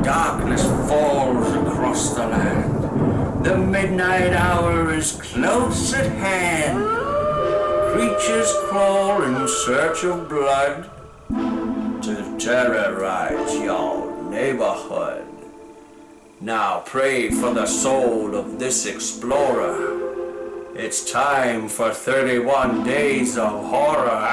Darkness falls across the land. The midnight hour is close at hand. Creatures crawl in search of blood to terrorize your neighborhood. Now pray for the soul of this explorer. It's time for 31 Days of Horror.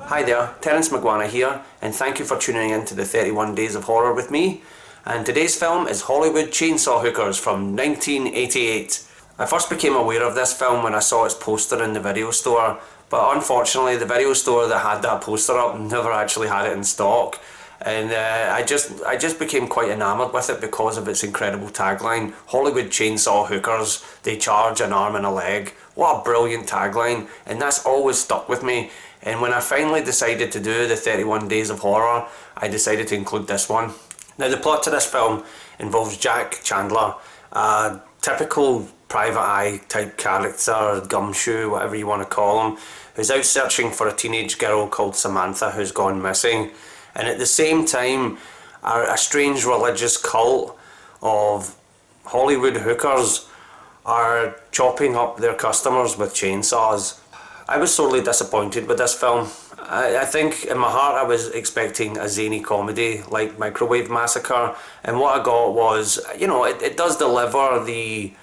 Hi there, Terence McGuana here, and thank you for tuning in to the 31 Days of Horror with me. And today's film is Hollywood Chainsaw Hookers from 1988. I first became aware of this film when I saw its poster in the video store, but unfortunately the video store that had that poster up never actually had it in stock. And I just became quite enamoured with it because of its incredible tagline, Hollywood Chainsaw Hookers, they charge an arm and a leg. What a brilliant tagline, and that's always stuck with me. And when I finally decided to do the 31 Days of Horror, I decided to include this one. Now the plot to this film involves Jack Chandler, a typical private eye type character, gumshoe, whatever you want to call him, who's out searching for a teenage girl called Samantha who's gone missing. And at the same time, a strange religious cult of Hollywood hookers are chopping up their customers with chainsaws. I was sorely disappointed with this film. I think in my heart I was expecting a zany comedy like Microwave Massacre, and what I got was, you know, it does deliver the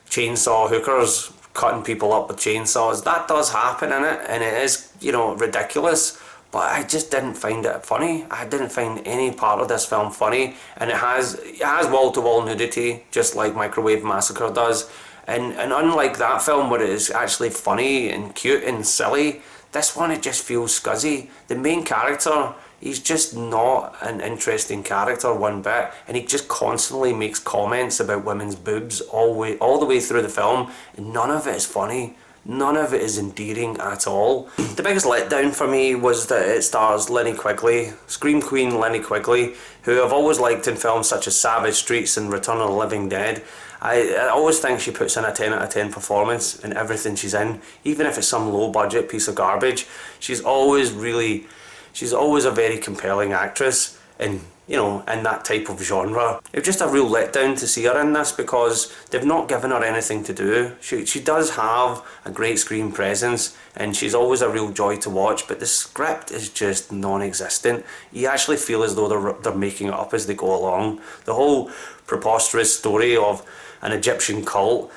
chainsaw hookers cutting people up with chainsaws. That does happen in it, and it is, you know, ridiculous. But I just didn't find it funny. I didn't find any part of this film funny, and it has wall-to-wall nudity, just like Microwave Massacre does. And unlike that film where it is actually funny and cute and silly, this one it just feels scuzzy. The main character, he's just not an interesting character one bit, and he just constantly makes comments about women's boobs all the way through the film, and none of it is funny. None of it is endearing at all. The biggest letdown for me was that it stars Linnea Quigley, Scream Queen Linnea Quigley, who I've always liked in films such as Savage Streets and Return of the Living Dead. I always think she puts in a 10 out of 10 performance in everything she's in, even if it's some low budget piece of garbage. She's always a very compelling actress in that type of genre. It was just a real letdown to see her in this because they've not given her anything to do. She does have a great screen presence and she's always a real joy to watch, but the script is just non-existent. You actually feel as though they're making it up as they go along. The whole preposterous story of an Egyptian cult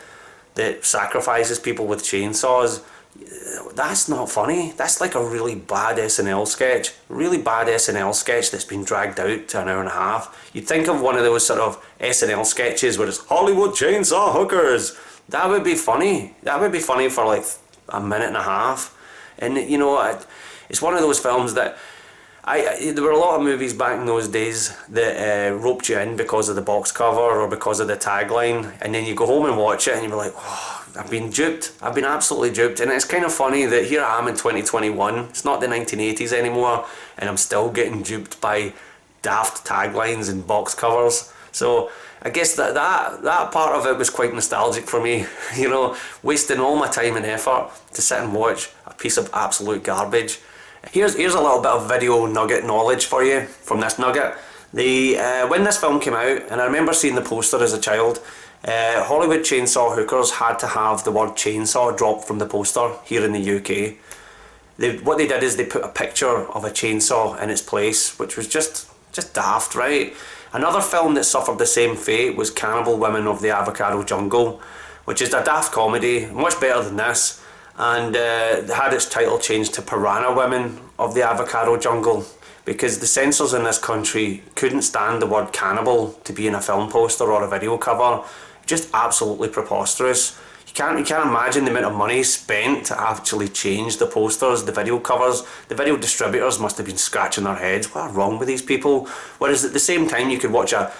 that sacrifices people with chainsaws, that's not funny. That's like a really bad SNL sketch. Really bad SNL sketch that's been dragged out to an hour and a half. You'd think of one of those sort of SNL sketches where it's Hollywood Chainsaw Hookers. That would be funny. That would be funny for like a minute and a half. And you know, it's one of those films that there were a lot of movies back in those days that roped you in because of the box cover or because of the tagline, and then you go home and watch it and you're like, oh, I've been duped. I've been absolutely duped. And it's kind of funny that here I am in 2021, it's not the 1980s anymore, and I'm still getting duped by daft taglines and box covers. So I guess that part of it was quite nostalgic for me, you know, wasting all my time and effort to sit and watch a piece of absolute garbage. Here's a little bit of video nugget knowledge for you from this nugget. When this film came out, and I remember seeing the poster as a child, Hollywood Chainsaw Hookers had to have the word chainsaw dropped from the poster here in the UK. What they did is they put a picture of a chainsaw in its place, which was just daft, right? Another film that suffered the same fate was Cannibal Women of the Avocado Jungle, which is a daft comedy, much better than this, and had its title changed to Piranha Women of the Avocado Jungle because the censors in this country couldn't stand the word cannibal to be in a film poster or a video cover. Just absolutely preposterous. You can't imagine the amount of money spent to actually change the posters, the video covers. The video distributors must have been scratching their heads. What is wrong with these people? Whereas at the same time you could watch a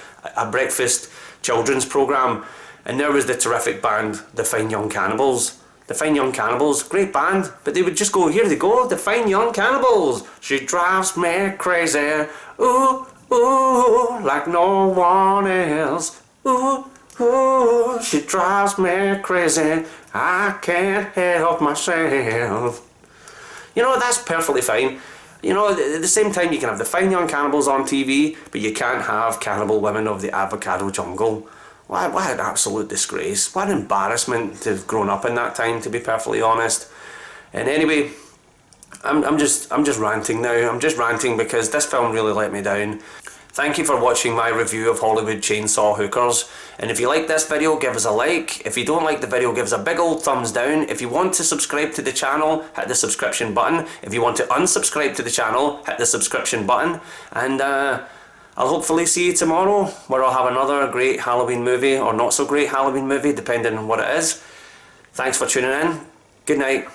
breakfast children's programme and there was the terrific band The Fine Young Cannibals. The Fine Young Cannibals, great band, but they would just go, here they go, The Fine Young Cannibals. She drives me crazy, ooh, ooh, like no one else, ooh, ooh, she drives me crazy, I can't help myself. You know, that's perfectly fine. You know, at the same time, you can have the fine young cannibals on TV, but you can't have cannibal women of the avocado jungle. What an absolute disgrace. What an embarrassment to have grown up in that time, to be perfectly honest. And anyway, I'm just ranting now. I'm just ranting because this film really let me down. Thank you for watching my review of Hollywood Chainsaw Hookers. And if you like this video, give us a like. If you don't like the video, give us a big old thumbs down. If you want to subscribe to the channel, hit the subscription button. If you want to unsubscribe to the channel, hit the subscription button. And I'll hopefully see you tomorrow, where I'll have another great Halloween movie, or not so great Halloween movie, depending on what it is. Thanks for tuning in. Good night.